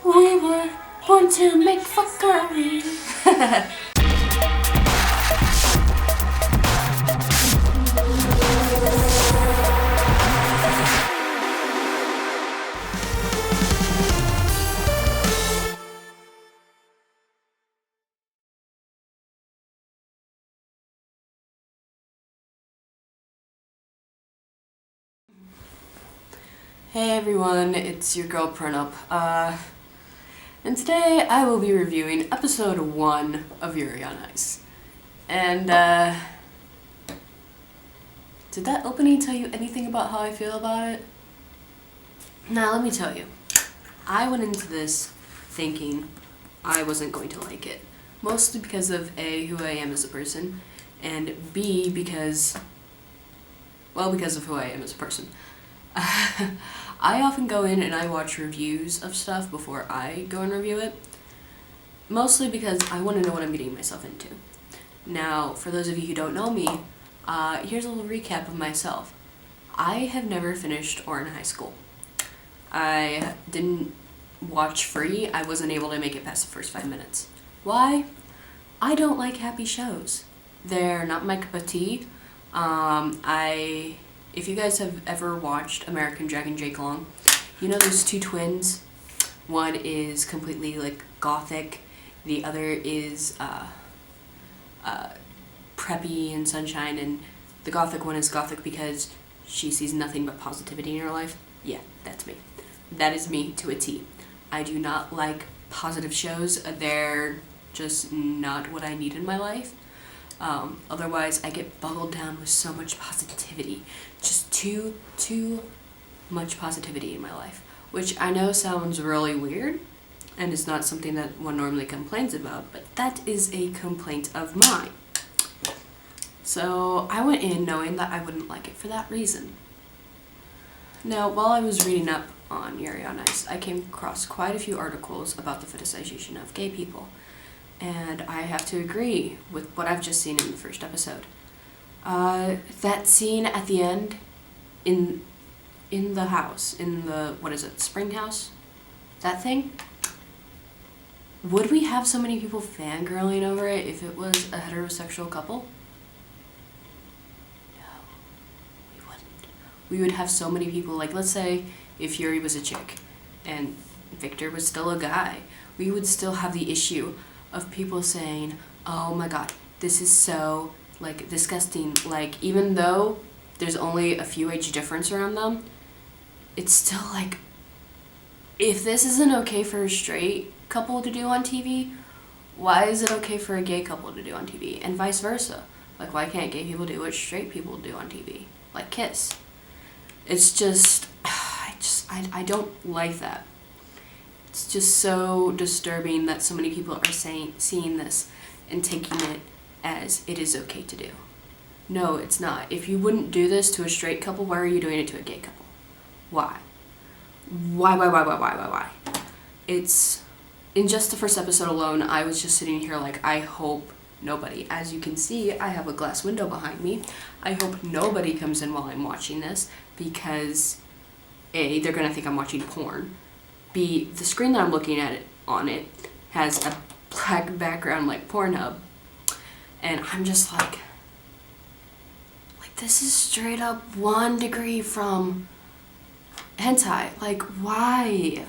We were born to make fuckery. Hey everyone, it's your girl Pranab. And today I will be reviewing episode 1 of Yuri On Ice. And, did that opening tell you anything about how I feel about it? Now, let me tell you. I went into this thinking I wasn't going to like it. Mostly because of A, who I am as a person, and B, because of who I am as a person. I often go in and I watch reviews of stuff before I go and review it, mostly because I want to know what I'm getting myself into. Now, for those of you who don't know me, here's a little recap of myself. I have never finished or in high school. I didn't watch free. I wasn't able to make it past the first 5 minutes. Why? I don't like happy shows. They're not my cup of tea. If you guys have ever watched American Dragon Jake Long, you know those two twins? One is completely like gothic, the other is preppy and sunshine, and the gothic one is gothic because she sees nothing but positivity in her life. Yeah, that's me. That is me to a T. I do not like positive shows. They're just not what I need in my life. Otherwise, I get boggled down with so much positivity. Just too much positivity in my life. Which I know sounds really weird, and it's not something that one normally complains about, but that is a complaint of mine. So I went in knowing that I wouldn't like it for that reason. Now, while I was reading up on Yuri On Ice, I came across quite a few articles about the fetishization of gay people. And I have to agree with what I've just seen in the first episode. That scene at the end in the house, in the, what is it, spring house? That thing? Would we have so many people fangirling over it if it was a heterosexual couple? No, we wouldn't. We would have so many people, like, let's say if Yuri was a chick and Victor was still a guy, we would still have the issue of people saying, oh my god, this is so, like, disgusting. Like, even though there's only a few age difference around them, it's still like, if this isn't okay for a straight couple to do on TV, why is it okay for a gay couple to do on TV? And vice versa. Like, why can't gay people do what straight people do on TV? Like, kiss. It's just, I don't like that. It's just so disturbing that so many people are seeing this and taking it as it is okay to do. No, it's not. If you wouldn't do this to a straight couple, why are you doing it to a gay couple? Why? Why? It's, in just the first episode alone, I was just sitting here like, I hope nobody, as you can see, I have a glass window behind me. I hope nobody comes in while I'm watching this because A, they're gonna think I'm watching porn. B, the screen that I'm looking at on it has a black background like Pornhub, and I'm just like this is straight up 1 degree from hentai. Like, why?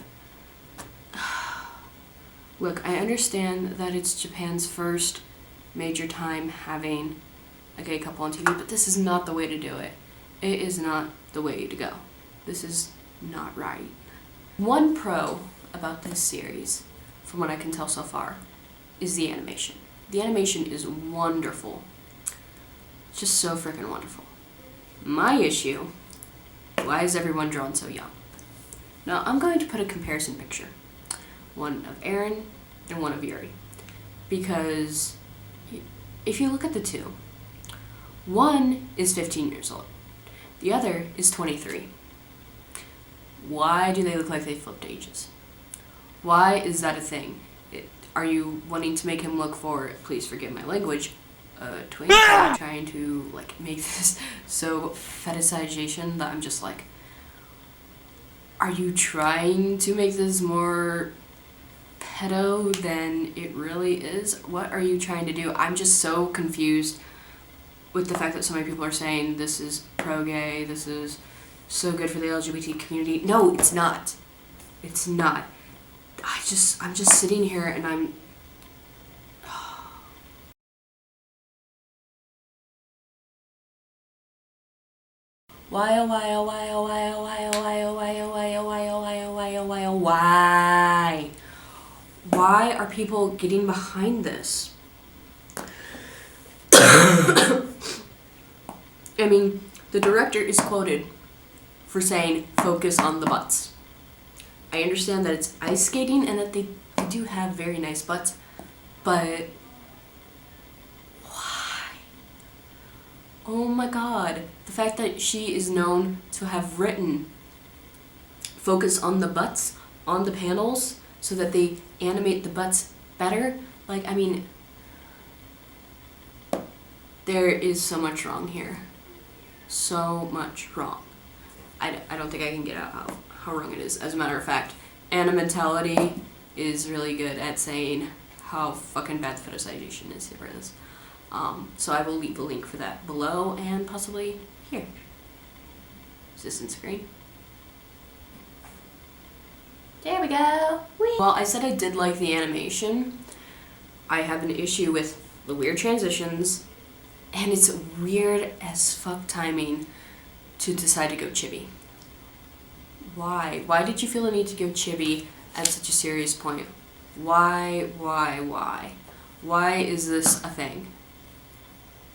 Look, I understand that it's Japan's first major time having a gay couple on TV, but this is not the way to do it. It is not the way to go. This is not right. One pro about this series, from what I can tell so far, is the animation. The animation is wonderful. Just so freaking wonderful. My issue, why is everyone drawn so young? Now, I'm going to put a comparison picture. One of Aaron and one of Yuri. Because if you look at the two, one is 15 years old. The other is 23. Why do they look like they flipped ages? Why is that a thing? Are you wanting to make him look for, please forgive my language, twink? Trying to like make this so fetishization that I'm just like, are you trying to make this more pedo than it really is. What are you trying to do? I'm just so confused with the fact that so many people are saying this is pro-gay, this is so good for the LGBT community. No, it's not. It's not. I'm just sitting here and I'm... Why, oh, why, oh, why, oh, why, oh, why, oh, why, oh, why, oh, why, oh, why, oh, why, oh, why, oh, why, oh, why? Why are people getting behind this? I mean, the director is quoted for saying, focus on the butts. I understand that it's ice skating and that they do have very nice butts, but why? Oh my god. The fact that she is known to have written focus on the butts on the panels so that they animate the butts better. Like, I mean, there is so much wrong here. So much wrong. I don't think I can get out how wrong it is. As a matter of fact, Animentality is really good at saying how fucking bad fetishization is for this. So I will leave the link for that below and possibly here. Is this in screen? There we go. Whee! Well, I said I did like the animation. I have an issue with the weird transitions, and it's weird as fuck timing to decide to go chibi. Why? Why did you feel the need to go chibi at such a serious point? Why? Why is this a thing?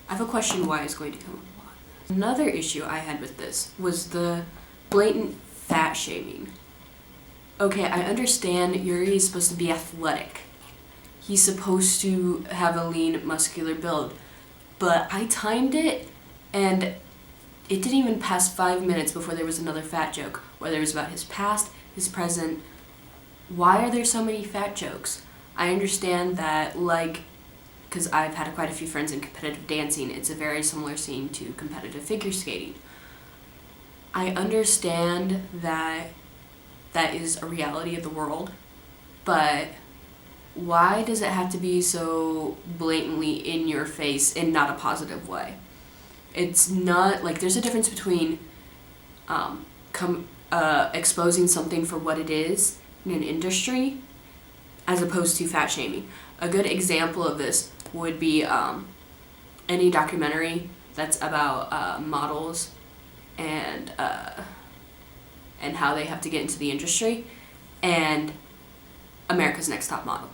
I have a question why is going to come up a lot. Another issue I had with this was the blatant fat shaming. Okay, I understand Yuri is supposed to be athletic. He's supposed to have a lean, muscular build. But I timed it, and it didn't even pass 5 minutes before there was another fat joke, whether it was about his past, his present. Why are there so many fat jokes? I understand that, like, because I've had quite a few friends in competitive dancing, it's a very similar scene to competitive figure skating. I understand that that is a reality of the world, but why does it have to be so blatantly in your face in not a positive way? It's not, like, there's a difference between exposing something for what it is in an industry as opposed to fat shaming. A good example of this would be any documentary that's about models and how they have to get into the industry, and America's Next Top Model.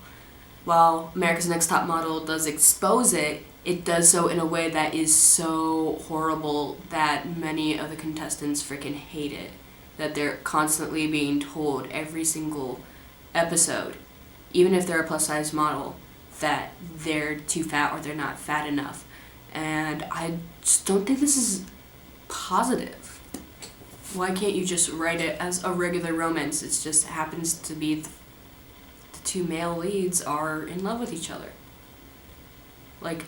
While America's Next Top Model does expose it, it does so in a way that is so horrible that many of the contestants freaking hate it. That they're constantly being told every single episode, even if they're a plus size model, that they're too fat or they're not fat enough. And I just don't think this is positive. Why can't you just write it as a regular romance? It just happens to be the two male leads are in love with each other. Like,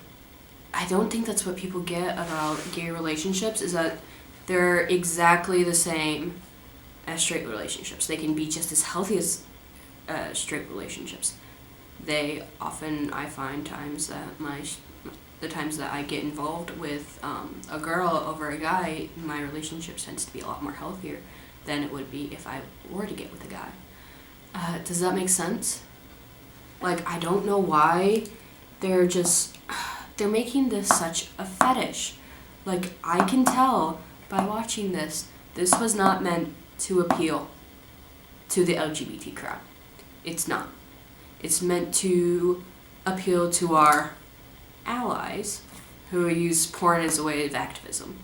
I don't think that's what people get about gay relationships, is that they're exactly the same as straight relationships. They can be just as healthy as straight relationships. They often, I find times that the times that I get involved with a girl over a guy, my relationship tends to be a lot more healthier than it would be if I were to get with a guy. Does that make sense? Like, I don't know why they're making this such a fetish. Like, I can tell by watching this was not meant to appeal to the LGBT crowd. It's not. It's meant to appeal to our allies who use porn as a way of activism.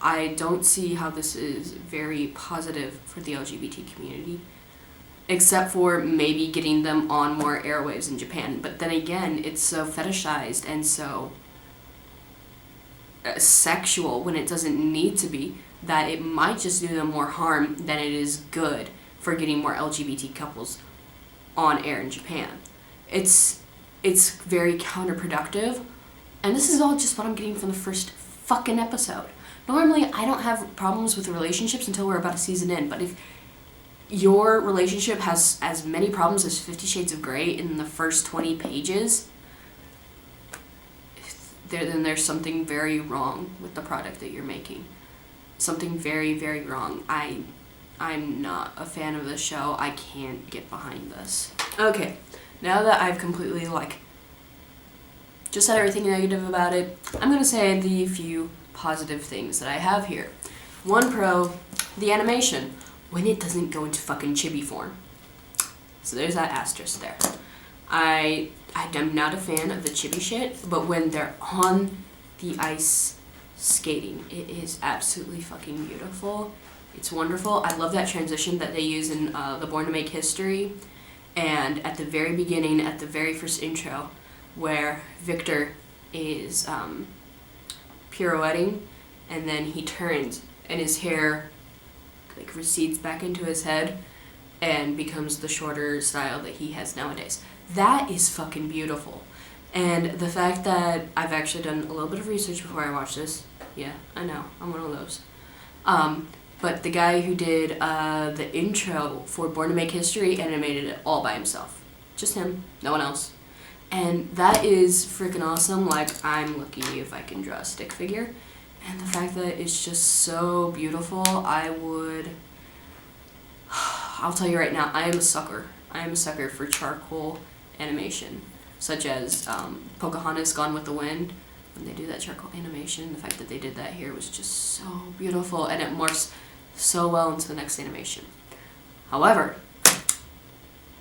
I don't see how this is very positive for the LGBT community, except for maybe getting them on more airwaves in Japan. But then again, it's so fetishized and so sexual when it doesn't need to be, that it might just do them more harm than it is good for getting more LGBT couples on air in Japan. It's very counterproductive, and this is all just what I'm getting from the first fucking episode. Normally, I don't have problems with relationships until we're about a season in, but if your relationship has as many problems as 50 Shades of Grey in the first 20 pages, then there's something very wrong with the product that you're making. Something very, very wrong. I'm not a fan of this show. I can't get behind this. Okay, now that I've completely, like, just said everything negative about it, I'm gonna say the few positive things that I have here. One pro, the animation, when it doesn't go into fucking chibi form. So there's that asterisk there. I'm not a fan of the chibi shit, but when they're on the ice skating, it is absolutely fucking beautiful. It's wonderful. I love that transition that they use in the Born to Make History, and at the very beginning, at the very first intro, where Victor is pirouetting, and then he turns, and his hair like recedes back into his head and becomes the shorter style that he has nowadays. That is fucking beautiful. And the fact that I've actually done a little bit of research before I watched this, yeah, I know, I'm one of those. But the guy who did the intro for Born to Make History animated it all by himself. Just him, no one else. And that is freaking awesome. Like, I'm lucky if I can draw a stick figure. And the fact that it's just so beautiful, I'll tell you right now, I am a sucker. I am a sucker for charcoal animation, such as Pocahontas Gone with the Wind. When they do that charcoal animation, the fact that they did that here was just so beautiful, and it morphs so well into the next animation. However,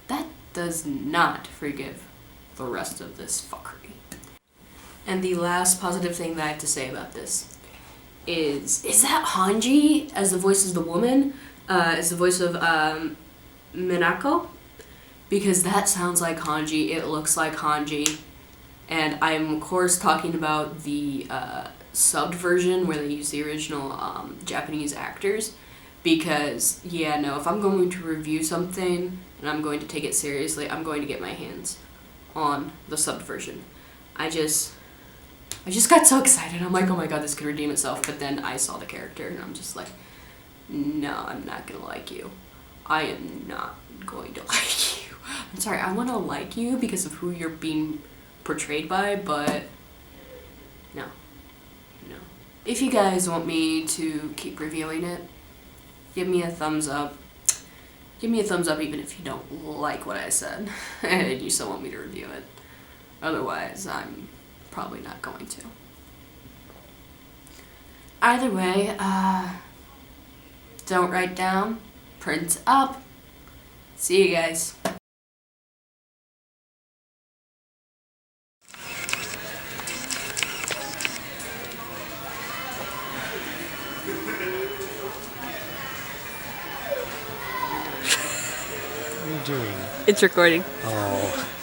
that does not forgive the rest of this fuckery. And the last positive thing that I have to say about this is that Hanji, as the voice of the woman, is the voice of Minako? Because that sounds like Hanji, it looks like Hanji, and I'm of course talking about the subbed version where they use the original Japanese actors, because yeah, no, if I'm going to review something and I'm going to take it seriously, I'm going to get my hands on the subbed version. I just got so excited. I'm like, oh my god, this could redeem itself. But then I saw the character and I'm just like, no, I'm not gonna like you. I am not going to like you. I'm sorry, I want to like you because of who you're being portrayed by, but no. If you guys want me to keep reviewing it, give me a thumbs up. Give me a thumbs up even if you don't like what I said and you still want me to review it. Otherwise, I'm probably not going to. Either way, don't write down, print up. See you guys. What are you doing? It's recording. Oh.